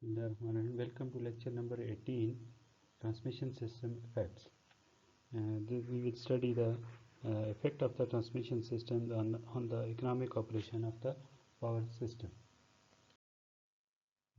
Welcome to lecture number 18, Transmission System Effects. We will study the effect of the transmission system on the economic operation of the power system.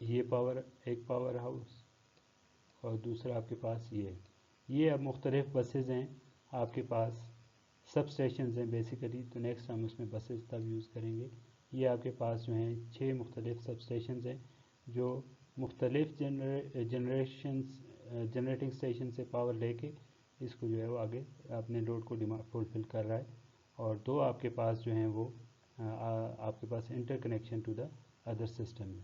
یہ power ایک power house اور دوسرا آپ کے پاس یہ اب مختلف بسز ہیں آپ کے پاس، سب اسٹیشنز ہیں بیسیکلی، تو نیکسٹ ہم اس میں بسز تب یوز کریں گے۔ یہ آپ کے پاس جو ہیں 6 مختلف سب اسٹیشنز ہیں جو مختلف جنریٹنگ اسٹیشن سے پاور لے کے اس کو جو ہے وہ آگے اپنے لوڈ کو فلفل کر رہا ہے، اور 2 آپ کے پاس جو ہیں وہ آپ کے پاس interconnection to the other system ہے۔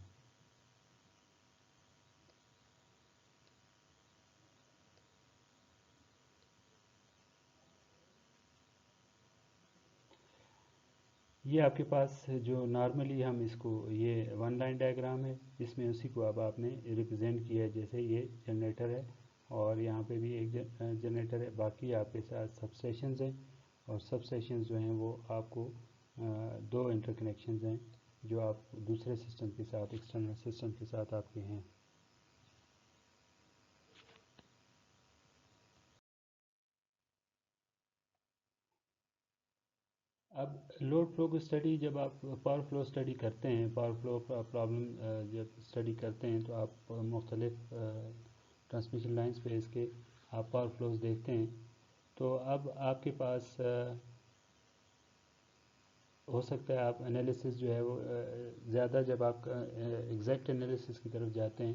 یہ آپ کے پاس جو نارملی ہم اس کو، یہ 1 لائن ڈائیگرام ہے، اس میں اسی کو اب آپ نے ریپرزینٹ کیا ہے، جیسے یہ جنریٹر ہے اور یہاں پہ بھی ایک جنریٹر ہے، باقی آپ کے ساتھ سب اسٹیشنز ہیں، اور سب اسٹیشنز جو ہیں وہ آپ کو 2 انٹر کنیکشنز ہیں جو آپ دوسرے سسٹم کے ساتھ، ایکسٹرنل سسٹم کے ساتھ آپ کے ہیں۔ اب لوڈ فلو کی اسٹڈی، جب آپ پاور فلو اسٹڈی کرتے ہیں، پاور فلو پرابلم جب اسٹڈی کرتے ہیں تو آپ مختلف ٹرانسمیشن لائنز پہ اس کے آپ پاور فلوز دیکھتے ہیں، تو اب آپ کے پاس ہو سکتا ہے آپ انالیسس جو ہے وہ زیادہ، جب آپ ایگزیکٹ انالیسس کی طرف جاتے ہیں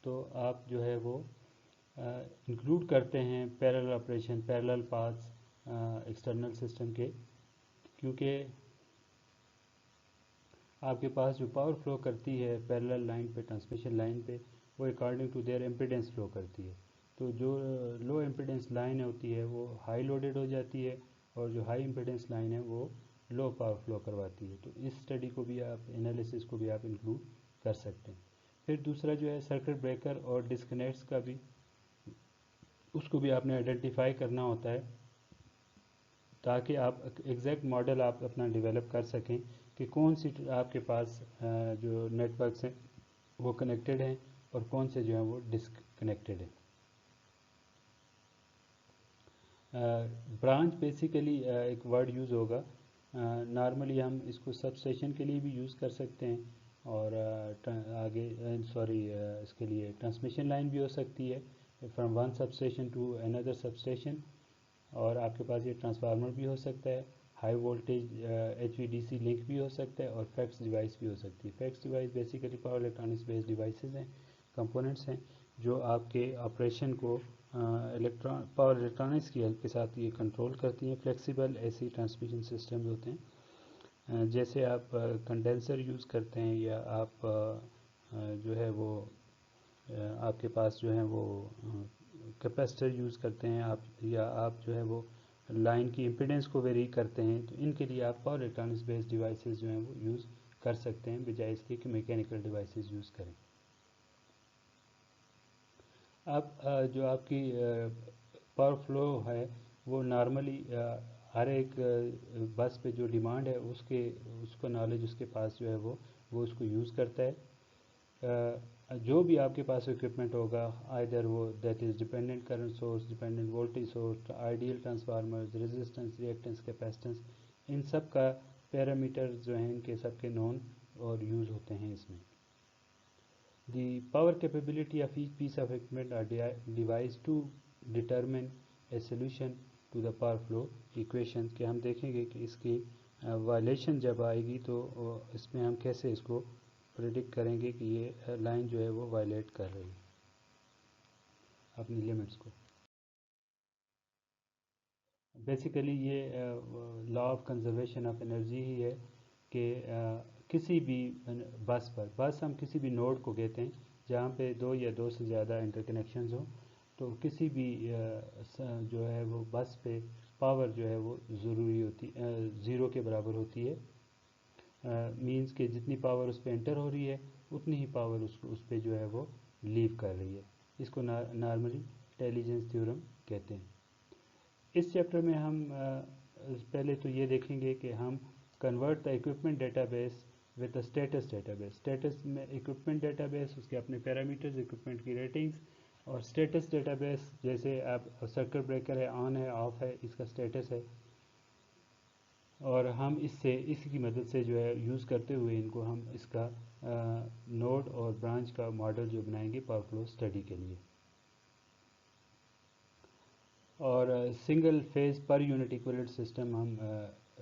تو آپ جو ہے وہ انکلوڈ کرتے ہیں parallel operation, parallel paths external system کے، کیونکہ آپ کے پاس جو پاور فلو کرتی ہے پیرلل لائن پہ، ٹرانسمیشن لائن پہ، وہ according to their impedance flow کرتی ہے، تو جو لو امپیڈنس لائن ہوتی ہے وہ ہائی لوڈڈ ہو جاتی ہے، اور جو ہائی امپیڈنس لائن ہے وہ لو پاور فلو کرواتی ہے، تو اس اسٹڈی کو بھی آپ، انالیسس کو بھی آپ انکلوڈ کر سکتے ہیں۔ پھر دوسرا جو ہے سرکٹ بریکر اور ڈسکنیکٹس کا بھی، اس کو بھی آپ نے آئیڈینٹیفائی کرنا ہوتا ہے تاکہ آپ ایگزیکٹ ماڈل آپ اپنا ڈیولپ کر سکیں کہ کون سی آپ کے پاس جو نیٹ ورکس ہیں وہ کنیکٹڈ ہیں اور کون سے جو ہیں وہ ڈسکنیکٹڈ ہیں۔ برانچ بیسیکلی ایک ورڈ یوز ہوگا، نارملی ہم اس کو سب اسٹیشن کے لیے بھی یوز کر سکتے ہیں، اور آگے اس کے لیے ٹرانسمیشن لائن بھی ہو سکتی ہے، from one substation to another substation, اور آپ کے پاس یہ ٹرانسفارمر بھی ہو سکتا ہے، ہائی وولٹیج ایچ وی ڈی سی لنک بھی ہو سکتا ہے، اور فیکس ڈیوائس بھی ہو سکتی ہے۔ FACTS device basically power electronics based devices ہیں، کمپوننٹس ہیں جو آپ کے آپریشن کو پاور الیکٹرانکس کی ہیلپ کے ساتھ یہ کنٹرول کرتی ہیں۔ فلیکسیبل ایسی ٹرانسمیشن سسٹمز ہوتے ہیں، جیسے آپ کنڈینسر یوز کرتے ہیں، یا آپ جو ہے وہ آپ کے پاس جو ہے وہ کیپیسٹر یوز کرتے ہیں آپ، یا آپ جو ہے وہ لائن کی امپیڈنس کو ویری کرتے ہیں، تو ان کے لیے آپ پاور الیکٹرانکس بیسڈ ڈیوائسز جو ہیں وہ یوز کر سکتے ہیں، بجائے اس کے کہ میکینیکل ڈیوائسز یوز کریں۔ اب جو آپ کی پاور فلو ہے وہ نارملی ہر ایک بس پہ جو ڈیمانڈ ہے اس کو نالج اس کے پاس جو ہے وہ اس کو یوز کرتا ہے۔ جو بھی آپ کے پاس اکوپمنٹ ہوگا، آئیدر وہ that is dependent current source, dependent voltage source, ideal transformers, resistance, reactance, capacitance, ان سب کا پیرامیٹر جو ہیں ان کے سب کے نون اور یوز ہوتے ہیں اس میں۔ The power capability of each piece of equipment are devised to determine a solution to the power flow equation، کہ ہم دیکھیں گے کہ اس کی وائلیشن جب آئے گی تو اس میں ہم کیسے اس کو پریڈکٹ کریں گے کہ یہ لائن جو ہے وہ وائلیٹ کر رہی ہے اپنی لیمٹس کو۔ بیسیکلی یہ law of conservation of energy ہی ہے کہ کسی بھی بس ہم کسی بھی نوڈ کو کہتے ہیں جہاں پہ 2 یا 2 سے زیادہ انٹر کنیکشنز ہوں، تو کسی بھی جو ہے وہ بس پہ پاور جو ہے وہ ضروری ہوتی، 0 کے برابر ہوتی ہے، مینز کہ جتنی پاور اس پہ انٹر ہو رہی ہے اتنی ہی پاور اس پہ جو ہے وہ لیو کر رہی ہے۔ اس کو نارملی انٹیلیجنس تھیورم کہتے ہیں۔ اس چیپٹر میں ہم پہلے تو یہ دیکھیں گے کہ ہم convert the equipment database with the status database. Status میں اکوپمنٹ ڈیٹا بیس، اس کے اپنے پیرامیٹرز، اکوپمنٹ کی ریٹنگز، اور اسٹیٹس ڈیٹا بیس جیسے اب سرکٹ بریکر ہے، آن ہے، آف ہے، اس کا اسٹیٹس ہے، اور ہم اس کی مدد سے جو ہے یوز کرتے ہوئے ان کو ہم اس کا نوڈ اور برانچ کا ماڈل جو بنائیں گے پاور فلو اسٹڈی کے لیے. اور single phase per unit equivalent system ہم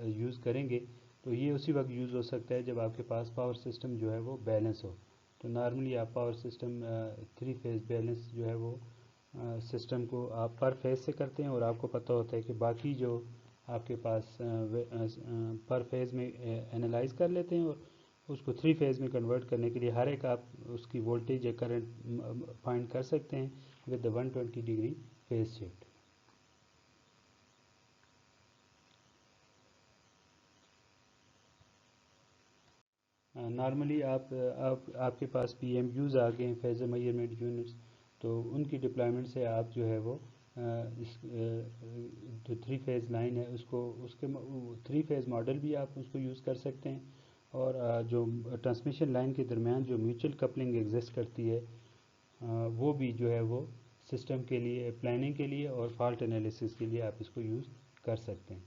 یوز کریں گے تو یہ اسی وقت یوز ہو سکتا ہے جب آپ کے پاس پاور سسٹم جو ہے وہ بیلنس ہو. تو نارملی آپ پاور سسٹم 3 فیز بیلنس جو ہے وہ سسٹم کو آپ پر فیز سے کرتے ہیں اور آپ کو پتہ ہوتا ہے کہ باقی جو آپ کے پاس پر فیز میں انالائز کر لیتے ہیں اور اس کو 3 فیز میں کنورٹ کرنے کے لیے ہر ایک آپ اس کی وولٹیج یا کرنٹ فائنڈ کر سکتے ہیں with the 120 degree phase shift. Normally آپ کے پاس پی ایم یوز آ گئے ہیں فیزر میئرمنٹ یونٹس تو ان کی ڈپلائمنٹ سے آپ جو ہے وہ اس جو 3 فیز لائن ہے اس کے 3 فیز ماڈل بھی آپ اس کو یوز کر سکتے ہیں. اور جو ٹرانسمیشن لائن کے درمیان جو میوچل کپلنگ ایگزسٹ کرتی ہے وہ بھی جو ہے وہ سسٹم کے لیے پلاننگ کے لیے اور فالٹ انالیسس کے لیے آپ اس کو یوز کر سکتے ہیں.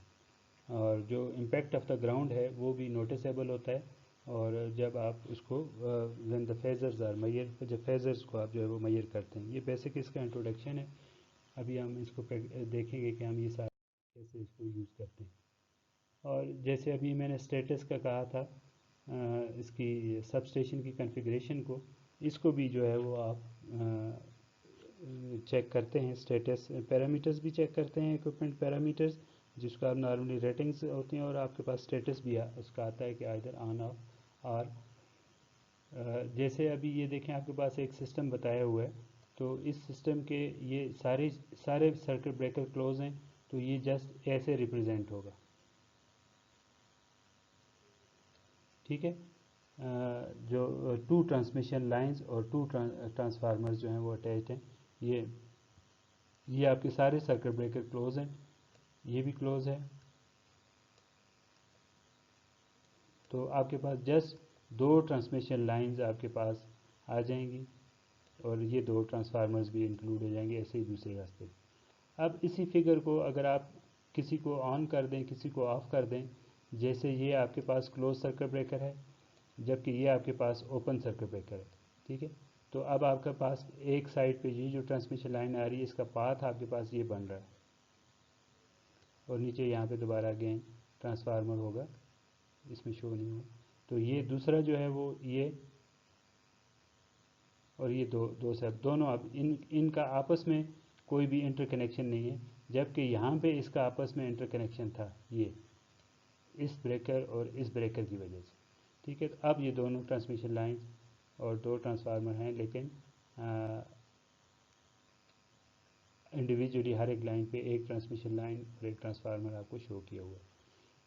اور جو امپیکٹ آف دا گراؤنڈ ہے وہ بھی نوٹسیبل ہوتا ہے. اور جب آپ اس کو وین دا فیزرز آر میئر جب فیزرز کو آپ جو ہے وہ میئر کرتے ہیں. یہ بیسک اس کا انٹروڈکشن ہے. ابھی ہم اس کو دیکھیں گے کہ ہم یہ سارے کیسے اس کو یوز کرتے ہیں. اور جیسے ابھی میں نے اسٹیٹس کا کہا تھا اس کی سب اسٹیشن کی کنفیگریشن کو اس کو بھی جو ہے وہ آپ چیک کرتے ہیں. اسٹیٹس پیرامیٹرز بھی چیک کرتے ہیں اکوپمنٹ پیرامیٹرز جس کو آپ نارملی ریٹنگز ہوتی ہیں اور آپ کے پاس اسٹیٹس بھی اس کا آتا ہے کہ ادھر آن آف اور جیسے ابھی یہ دیکھیں آپ کے پاس ایک سسٹم بتایا ہوا ہے تو اس سسٹم کے یہ سارے سرکٹ بریکر کلوز ہیں تو یہ جسٹ ایسے ریپرزینٹ ہوگا. ٹھیک ہے. جو 2 ٹرانسمیشن لائنز اور 2 ٹرانسفارمرز جو ہیں وہ اٹیچڈ ہیں. یہ آپ کے سارے سرکٹ بریکر کلوز ہیں. یہ بھی کلوز ہے. تو آپ کے پاس جسٹ 2 ٹرانسمیشن لائنز آپ کے پاس آ جائیں گی اور یہ 2 ٹرانسفارمرز بھی انکلوڈ ہو جائیں گے ایسے ہی دوسرے راستے. اب اسی فگر کو اگر آپ کسی کو آن کر دیں کسی کو آف کر دیں جیسے یہ آپ کے پاس کلوز سرکٹ بریکر ہے جبکہ یہ آپ کے پاس اوپن سرکٹ بریکر ہے. ٹھیک ہے. تو اب آپ کے پاس ایک سائڈ پہ یہ جو ٹرانسمیشن لائن آ رہی ہے اس کا پاتھ آپ کے پاس یہ بن رہا ہے اور نیچے یہاں پہ دوبارہ اگین ٹرانسفارمر ہوگا اس میں شو نہیں ہوا. تو یہ دوسرا جو ہے وہ یہ اور یہ دو سیپ دونوں اب ان کا آپس میں کوئی بھی انٹر کنیکشن نہیں ہے جبکہ یہاں پہ اس کا آپس میں انٹر کنیکشن تھا یہ اس بریکر اور اس بریکر کی وجہ سے. ٹھیک ہے. تو اب یہ دونوں ٹرانسمیشن لائنز اور 2 ٹرانسفارمر ہیں لیکن انڈیویجولی ہر ایک لائن پہ ایک ٹرانسمیشن لائن اور ایک ٹرانسفارمر آپ کو شو کیا ہوا ہے.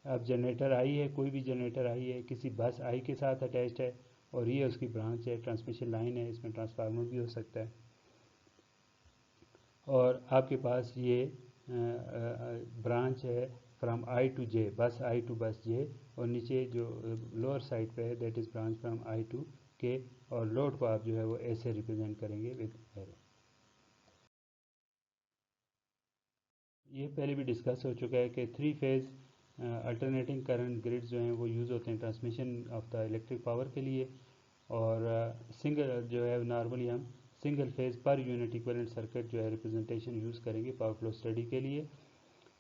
اب جنریٹر آئی ہے کوئی بھی جنریٹر آئی ہے کسی بس آئی کے ساتھ اٹیچڈ ہے اور یہ اس کی برانچ ہے ٹرانسمیشن لائن ہے اس میں ٹرانسفارمر بھی ہو سکتا ہے. اور آپ کے پاس یہ برانچ ہے فرام آئی ٹو جے بس آئی ٹو بس جے اور نیچے جو لوور سائڈ پہ ہے that is branch from i to k اور لوڈ کو آپ جو ہے وہ ایسے ریپرزینٹ کریں گے وتھ ایرو. یہ پہلے بھی ڈسکس ہو چکا ہے کہ 3 فیز الٹرنیٹنگ کرنٹ گریڈ جو ہیں وہ یوز ہوتے ہیں transmission of the electric power کے لیے. اور سنگل جو ہے نارملی ہم single phase per unit equivalent circuit جو ہے ریپرزنٹیشن یوز کریں گے پاور فلو اسٹڈی کے لیے.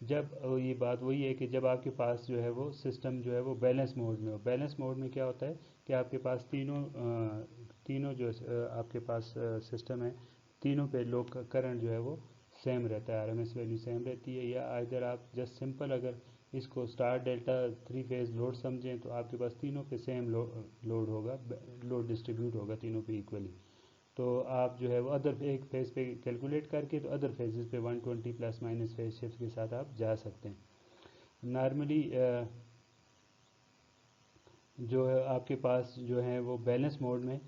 جب یہ بات وہی ہے کہ جب آپ کے پاس جو ہے وہ سسٹم جو ہے وہ بیلنس موڈ میں ہو. بیلنس موڈ میں کیا ہوتا ہے کہ آپ کے پاس تینوں جو آپ کے پاس سسٹم ہے تینوں پہ لوگ کرنٹ جو ہے وہ سیم رہتا ہے. R M S value same رہتی ہے. یا ادھر آپ جسٹ سمپل اگر اس کو اسٹار ڈیلٹا 3 فیز لوڈ سمجھیں تو آپ کے پاس تینوں پہ سیم لوڈ ہوگا لوڈ ڈسٹریبیوٹ ہوگا تینوں پہ ایکولی. تو آپ جو ہے وہ ادر ایک فیز پہ کیلکولیٹ کر کے تو ادر فیزز پہ 120 پلس مائنس فیز شفٹ کے ساتھ آپ جا سکتے ہیں. نارملی جو ہے آپ کے پاس جو ہے وہ بیلنس موڈ میں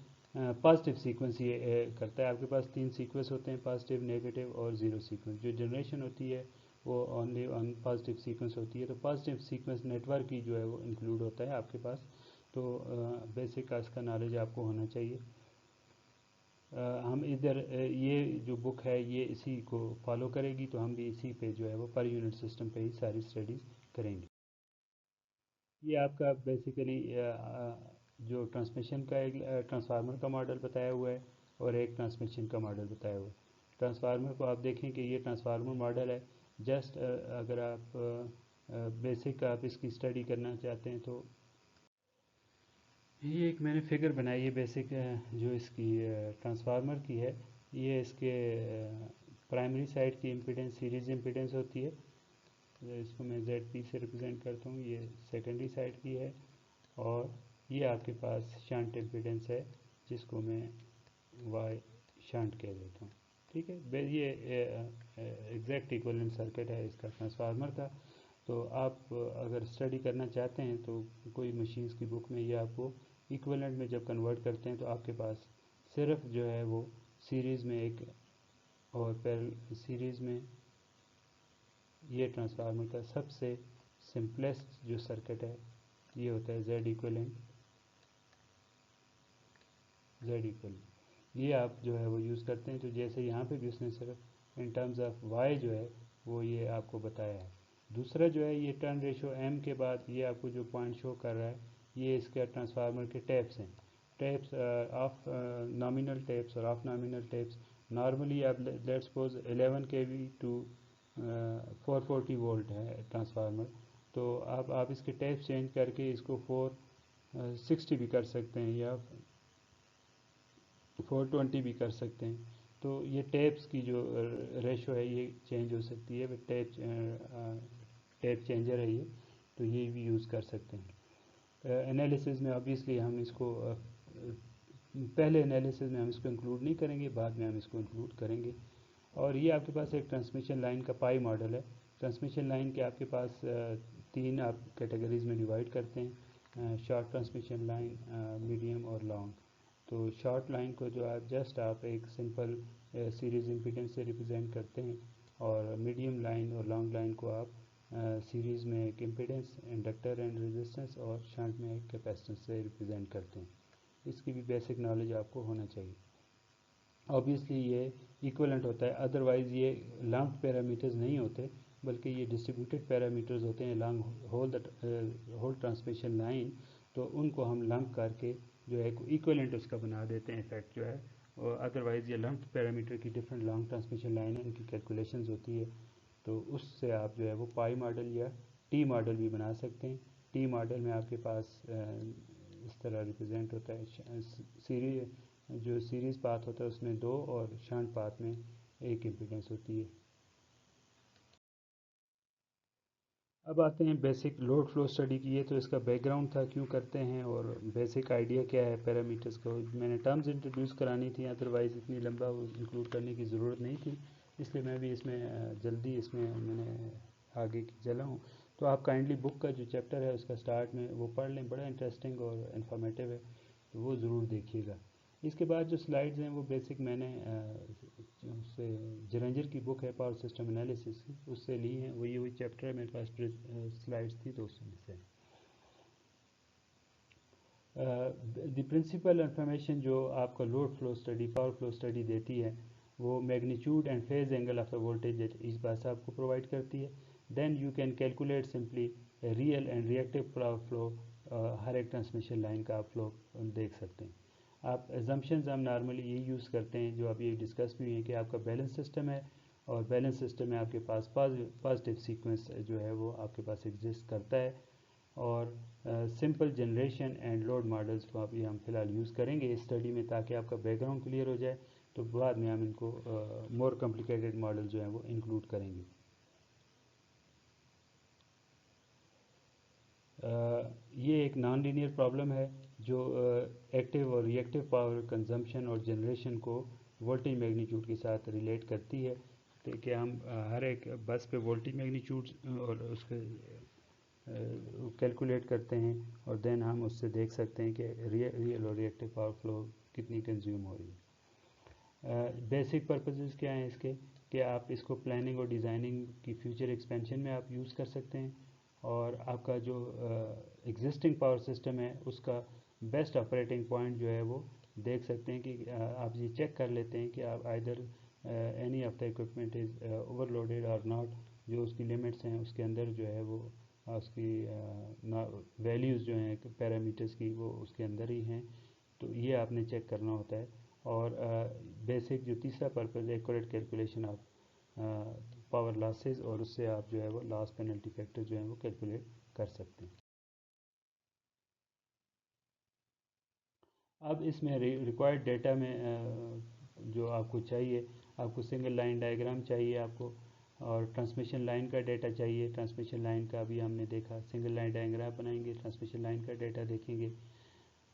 پازیٹیو سیکوینس یہ کرتا ہے. آپ کے پاس 3 سیکوینس ہوتے ہیں پازیٹیو نیگیٹو اور زیرو سیکوینس. جو جنریشن ہوتی ہے وہ اونلی آن پازیٹیو سیکوینس ہوتی ہے. تو پازیٹیو سیکوینس نیٹ ورک کی جو ہے وہ انکلوڈ ہوتا ہے آپ کے پاس. تو بیسک اس کا نالج آپ کو ہونا چاہیے. ہم ادھر یہ جو بک ہے یہ اسی کو فالو کرے گی تو ہم بھی اسی پہ جو ہے وہ پر یونٹ سسٹم پہ ہی ساری اسٹڈیز کریں گے. یہ آپ کا بیسیکلی جو ٹرانسمیشن کا ایک ٹرانسفارمر کا ماڈل بتایا ہوا ہے اور ایک ٹرانسمیشن کا ماڈل بتایا ہوا ہے. ٹرانسفارمر کو آپ دیکھیں کہ یہ ٹرانسفارمر ماڈل ہے. جسٹ اگر آپ بیسک آپ اس کی اسٹڈی کرنا چاہتے ہیں تو یہ ایک میں نے فگر بنائی ہے بیسک جو اس کی ٹرانسفارمر کی ہے. یہ اس کے پرائمری سائڈ کی امپیڈنس سیریز امپیڈنس ہوتی ہے. اس کو میں زیڈ پی سے ریپرزینٹ کرتا ہوں. یہ سیکنڈری سائڈ کی ہے اور یہ آپ کے پاس شنٹ امپیڈنس ہے جس کو میں وائی شنٹ کہہ دیتا ہوں. ٹھیک ہے. یہ ایگزیکٹ ایکویلنٹ سرکٹ ہے اس کا ٹرانسفارمر کا. تو آپ اگر اسٹڈی کرنا چاہتے ہیں تو کوئی مشینز کی بک میں یہ آپ کو ایکویلنٹ میں جب کنورٹ کرتے ہیں تو آپ کے پاس صرف جو ہے وہ سیریز میں ایک اور سیریز میں یہ ٹرانسفارمر کا سب سے سمپلیسٹ جو سرکٹ ہے یہ ہوتا ہے زیڈ ایکویلنٹ. یہ آپ جو ہے وہ یوز کرتے ہیں. تو جیسے یہاں پہ بھی اس نے صرف ان ٹرمز آف وائی جو ہے وہ یہ آپ کو بتایا ہے. دوسرا جو ہے یہ ٹرن ریشو ایم کے بعد یہ آپ کو جو پوائنٹ شو کر رہا ہے یہ اس کے ٹرانسفارمر کے ٹیپس ہیں. ٹیپس آف نامینل ٹیپس اور آف نامینل ٹیپس. نارملی آپ لیٹ سپوز 11 کے وی ٹو 440 وولٹ ہے ٹرانسفارمر. تو آپ اس کے ٹیپس چینج کر کے اس کو 460 بھی کر سکتے ہیں یا 420 بھی کر سکتے ہیں. تو یہ ٹیپس کی جو ریشو ہے یہ چینج ہو سکتی ہے. ٹیپ چینجر ہے یہ. تو یہ بھی یوز کر سکتے ہیں. انالیسز میں obviously ہم اس کو پہلے انالیسز میں ہم اس کو انکلوڈ نہیں کریں گے, بعد میں ہم اس کو انکلوڈ کریں گے. اور یہ آپ کے پاس ایک ٹرانسمیشن لائن کا پائی ماڈل ہے. ٹرانسمیشن لائن کے آپ کے پاس تین آپ کیٹیگریز میں ڈیوائڈ کرتے ہیں, شارٹ ٹرانسمیشن لائن, میڈیم اور لانگ. تو شارٹ لائن کو جو آپ ایک سمپل سیریز امپیڈنس سے ریپرزینٹ کرتے ہیں, اور میڈیم لائن اور لانگ لائن کو آپ سیریز میں ایک امپیڈنس, انڈکٹر اینڈ ریزسٹنس, اور شنٹ میں ایک کیپیسٹنس سے ریپرزینٹ کرتے ہیں. اس کی بھی بیسک نالج آپ کو ہونا چاہیے. آبویسلی یہ ایکولنٹ ہوتا ہے, ادروائز یہ لمپ پیرامیٹرز نہیں ہوتے بلکہ یہ ڈسٹریبیوٹیڈ پیرامیٹرز ہوتے ہیں لانگ ہول ٹرانسمیشن لائن. تو ان کو ہم لمپ کر کے جو ہے ایکولنٹ اس کا بنا دیتے ہیں افیکٹ جو ہے. اور ادروائز یہ لمپ پیرامیٹر کی ڈفرینٹ لانگ ٹرانسمیشن لائن ہے, ان کی کیلکولیشنز ہوتی ہے. تو اس سے آپ جو ہے وہ پائی ماڈل یا ٹی ماڈل بھی بنا سکتے ہیں. ٹی ماڈل میں آپ کے پاس اس طرح ریپرزینٹ ہوتا ہے جو سیریز پاتھ ہوتا ہے اس میں 2 اور شنٹ پاتھ میں ایک امپیڈنس ہوتی ہے. اب آتے ہیں بیسک لوڈ فلو اسٹڈی کی. یہ تو اس کا بیک گراؤنڈ تھا کیوں کرتے ہیں اور بیسک آئیڈیا کیا ہے پیرامیٹرز کو. میں نے ٹرمز انٹروڈیوس کرانی تھی, ادروائز اتنی لمبا انکلوڈ کرنے کی ضرورت نہیں تھی, اس لیے میں بھی اس میں جلدی میں نے آگے کی چلا ہوں. تو آپ کائنڈلی بک کا جو چیپٹر ہے اس کا سٹارٹ میں وہ پڑھ لیں, بڑا انٹرسٹنگ اور انفارمیٹیو ہے, تو وہ ضرور دیکھیے گا. اس کے بعد جو سلائڈز ہیں وہ بیسک میں نے اس سے جرنجر کی بک ہے پاور سسٹم انالیسس کی, اس سے لی ہیں. وہی چیپٹر ہے میرے پاس سلائڈز تھی تو اس میں سے. دی پرنسپل انفارمیشن جو آپ کا load flow study power flow study دیتی ہے وہ magnitude and phase angle of a voltage at each bus آپ کو پرووائڈ کرتی ہے. Then you can calculate simply real and reactive power flow. ہر ایک ٹرانسمیشن لائن کا آپ فلو دیکھ سکتے ہیں. آپ ایزمپشنز ہم نارملی یہ یوز کرتے ہیں جو اب یہ ڈسکس بھی ہوئی ہیں کہ آپ کا بیلنس سسٹم ہے, اور بیلنس سسٹم میں آپ کے پاس پازیٹیو سیکوینس جو ہے وہ آپ کے پاس ایگزسٹ کرتا ہے. اور simple generation and load models کو ابھی ہم فی الحال یوز کریں گے اس اسٹڈی میں تاکہ آپ کا بیک گراؤنڈ کلیئر ہو جائے. تو بعد میں ہم ان کو مور کمپلیکیٹڈ ماڈل جو ہیں وہ انکلوڈ کریں گے. یہ ایک نان لینئر پرابلم ہے جو ایکٹیو اور ری ایکٹیو پاور کنزمپشن اور جنریشن کو وولٹیج میگنیچیوڈ کے ساتھ ریلیٹ کرتی ہے. کہ ہم ہر ایک بس پہ وولٹیج میگنیچیوڈ اور اس کے کیلکولیٹ کرتے ہیں, اور دین ہم اس سے دیکھ سکتے ہیں کہ ریئل اور ری ایکٹیو پاور فلو کتنی کنزیوم ہو رہی ہے. بیسک پرپزز کیا ہیں اس کے کہ آپ اس کو پلاننگ اور ڈیزائننگ کی فیوچر ایکسپینشن میں آپ یوز کر سکتے ہیں, اور آپ کا جو ایگزسٹنگ پاور سسٹم ہے اس کا بیسٹ آپریٹنگ پوائنٹ جو ہے وہ دیکھ سکتے ہیں کہ آپ یہ چیک کر لیتے ہیں کہ آپ either any of the equipment is over loaded اور ناٹ, جو اس کی لمٹس ہیں اس کے اندر جو ہے وہ اس کی ویلیوز جو ہیں پیرامیٹرز کی وہ اس کے اندر ہی ہیں، تو یہ آپ نے چیک کرنا ہوتا ہے۔ اور بیسک جو تیسرا پرپز ہے accurate calculation of power losses, اور اس سے آپ جو ہے وہ لاس پینلٹی فیکٹر جو ہیں وہ کیلکولیٹ کر سکتے ہیں۔ اب اس میں ریکوائرڈ ڈیٹا میں جو آپ کو چاہیے، آپ کو سنگل لائن ڈائیگرام چاہیے آپ کو، اور ٹرانسمیشن لائن کا ڈیٹا چاہیے۔ ٹرانسمیشن لائن کا بھی ہم نے دیکھا، سنگل لائن ڈائیگرام بنائیں گے، ٹرانسمیشن لائن کا ڈیٹا دیکھیں گے،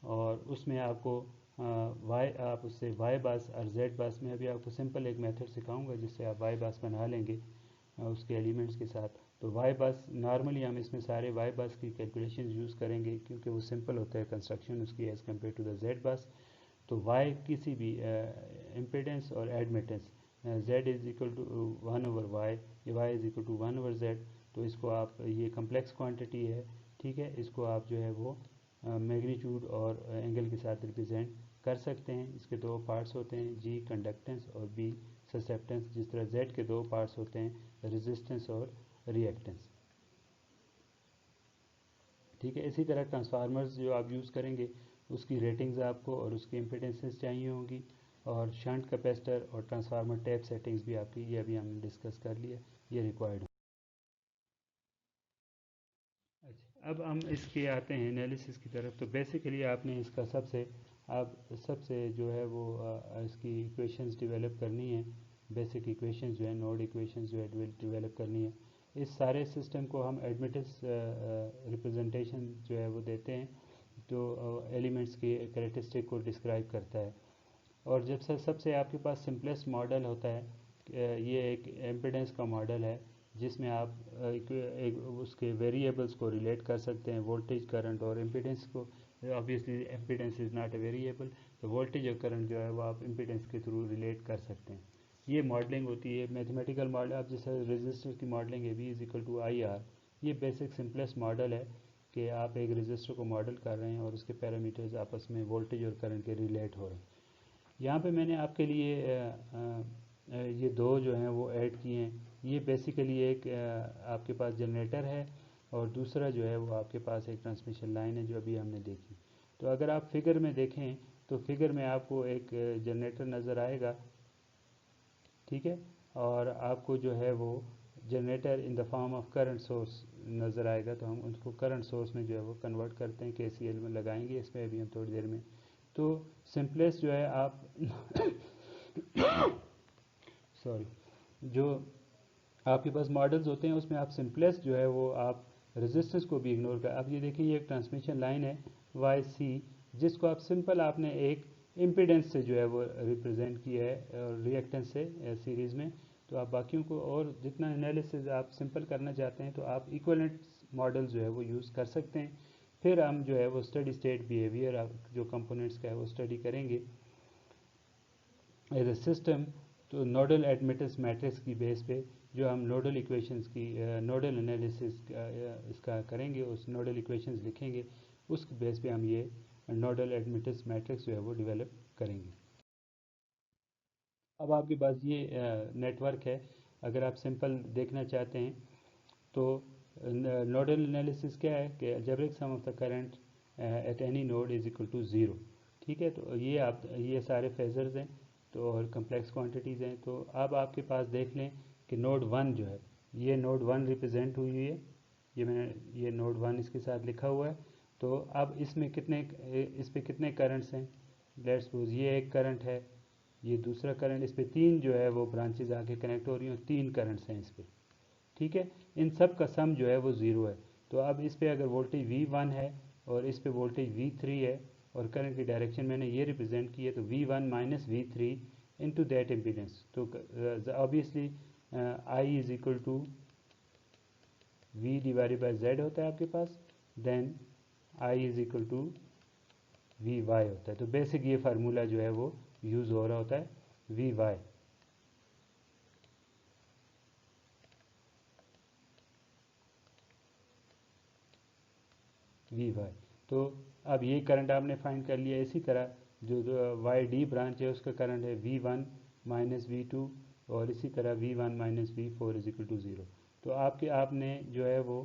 اور اس میں آپ کو آپ اس سے وائی باس اور زیڈ باس میں ابھی آپ کو سمپل ایک میتھڈ سکھاؤں گا جس سے آپ وائی باس بنا لیں گے اس کے ایلیمنٹس کے ساتھ۔ تو وائی باس نارملی ہم اس میں سارے وائی باس کی کیلکولیشن یوز کریں گے کیونکہ وہ سمپل ہوتا ہے کنسٹرکشن اس کی as compared to the Z bus. تو وائی کسی بھی امپیڈنس اور admittance Z is equal to 1/y، Y is equal to 1/z، تو اس کو آپ یہ کمپلیکس کوانٹٹی ہے، ٹھیک ہے، اس کو آپ جو ہے وہ میگنیٹیوڈ اور اینگل کے ساتھ ریپرزینٹ کر سکتے ہیں۔ اس کے دو پارٹس ہوتے ہیں، جی کنڈکٹنس اور بی سسیپٹنس، جس طرح زیڈ کے دو پارٹس ہوتے ہیں، ریزسٹنس اور ریئیکٹنس، ٹھیک ہے۔ اسی طرح ٹرانسفارمرز جو آپ یوز کریں گے اس کی ریٹنگز آپ کو اور اس کی امپیڈنسز چاہیے ہوں گی، اور شنٹ کیپیسٹر اور ٹرانسفارمر ٹیپ سیٹنگز بھی آپ کی، یہ ابھی ہم نے ڈسکس کر لیا، یہ ریکوائرڈ ہے۔ اچھا، اب ہم اس کے آتے ہیں انالیسس کی طرف۔ تو بیسیکلی آپ نے اس کا سب سے جو ہے وہ اس کی ایکویشنز ڈیولپ کرنی ہے، بیسک ایکویشنز جو ہے نوڈ ایکویشنز جو ہے ڈیولپ کرنی ہے۔ اس سارے سسٹم کو ہم ایڈمیٹنس ریپرزنٹیشن جو ہے وہ دیتے ہیں، جو ایلیمنٹس کی کریکٹرسٹک کو ڈسکرائب کرتا ہے۔ اور جب سب سے آپ کے پاس سمپلیسٹ ماڈل ہوتا ہے، یہ ایک ایمپیڈنس کا ماڈل ہے جس میں آپ اس کے ویریبلس کو ریلیٹ کر سکتے ہیں، وولٹیج، کرنٹ اور امپیڈنس کو۔ Obviously impedance is not a variable, تو وولٹیج اور کرنٹ جو ہے وہ آپ امپیڈنس کے تھرو ریلیٹ کر سکتے ہیں۔ یہ ماڈلنگ ہوتی ہے میتھمیٹیکل ماڈل، اب جیسے ریزسٹر کی ماڈلنگ ہے، V is equal to I R, یہ بیسک سمپلیسٹ ماڈل ہے کہ آپ ایک رجسٹر کو ماڈل کر رہے ہیں اور اس کے پیرامیٹرز آپس میں وولٹیج اور کرنٹ کے ریلیٹ ہو رہے ہیں۔ یہاں پہ میں نے آپ کے لیے یہ دو جو ہیں وہ ایڈ کیے ہیں۔ یہ بیسیکلی ایک آپ کے پاس جنریٹر ہے، اور دوسرا جو ہے وہ آپ کے پاس ایک ٹرانسمیشن لائن ہے جو ابھی ہم نے دیکھی۔ تو اگر آپ فگر میں دیکھیں تو فگر میں آپ کو ایک جنریٹر نظر آئے گا، ٹھیک ہے، اور آپ کو جو ہے وہ generator in the form of current source نظر آئے گا، تو ہم اس کو کرنٹ سورس میں جو ہے وہ کنورٹ کرتے ہیں، KCL میں لگائیں گے اس میں ابھی ہم تھوڑی دیر میں۔ تو سمپلیسٹ جو ہے آپ سوری، جو آپ کے پاس ماڈلز ہوتے ہیں اس میں آپ سمپلیسٹ جو ہے وہ آپ ریزسٹنس کو بھی اگنور کر۔ اب یہ دیکھیں، یہ ایک ٹرانسمیشن لائن ہے YC، جس کو آپ نے ایک امپیڈنس سے جو ہے وہ ریپرزینٹ کیا ہے، اور ریئیکٹنس سے سیریز میں۔ تو آپ باقیوں کو اور جتنا انالیسز آپ سمپل کرنا چاہتے ہیں تو آپ ایکویلنٹ ماڈل جو ہے وہ یوز کر سکتے ہیں۔ پھر ہم جو ہے وہ اسٹڈی اسٹیٹ بیہیویئر جو کمپوننٹس کا ہے وہ اسٹڈی کریں گے ایز اے سسٹم۔ تو نوڈل ایڈمیٹنس میٹرکس کی بیس پہ جو ہم نوڈل ایکویشنز کی نوڈل انالیسس اس کا کریں گے، اس نوڈل ایکویشنز لکھیں گے، اس کی بیس پہ ہم یہ نوڈل ایڈمیٹنس میٹرکس جو ہے وہ ڈیولپ کریں گے۔ اب آپ کے پاس یہ نیٹ ورک ہے، اگر آپ سمپل دیکھنا چاہتے ہیں تو نوڈل انالیسس کیا ہے کہ algebraic sum of the current at any node is equal to 0، ٹھیک ہے۔ تو یہ سارے فیزرز ہیں تو اور کمپلیکس کوانٹیٹیز ہیں۔ تو اب آپ کے پاس دیکھ لیں کہ نوڈ 1 جو ہے، یہ نوڈ 1 ریپرزینٹ ہوئی ہے، یہ نوڈ 1 اس کے ساتھ لکھا ہوا ہے۔ تو اب اس پہ کتنے کرنٹس ہیں؟ لیٹس سپوز یہ ایک کرنٹ ہے، یہ دوسرا کرنٹ، اس پہ 3 جو ہے وہ برانچز آ کے کنیکٹ ہو رہی ہیں، 3 کرنٹس ہیں اس پہ، ٹھیک ہے۔ ان سب کا سم جو ہے وہ 0 ہے۔ تو اب اس پہ اگر وولٹیج V1 ہے اور اس پہ وولٹیج V3 ہے، اور کرنٹ کی ڈائریکشن میں نے یہ ریپرزینٹ کی ہے، تو V1 minus V3 into that impedance, تو obviously I is equal to V divide by Z ہوتا ہے آپ کے پاس، then I is equal to Vy ہوتا ہے۔ تو بیسک یہ فارمولا جو ہے وہ یوز ہو رہا ہوتا ہے، Vy۔ تو اب یہ کرنٹ آپ نے فائنڈ کر لیا۔ اسی طرح جو YD برانچ ہے اس کا کرنٹ ہے V1 مائنس V2، اور اسی طرح V1 minus V4 is equal to 0۔ تو آپ نے جو ہے وہ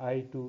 I2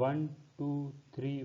1 2 3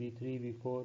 V3 V4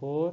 4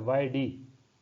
YD,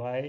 Y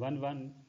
1 1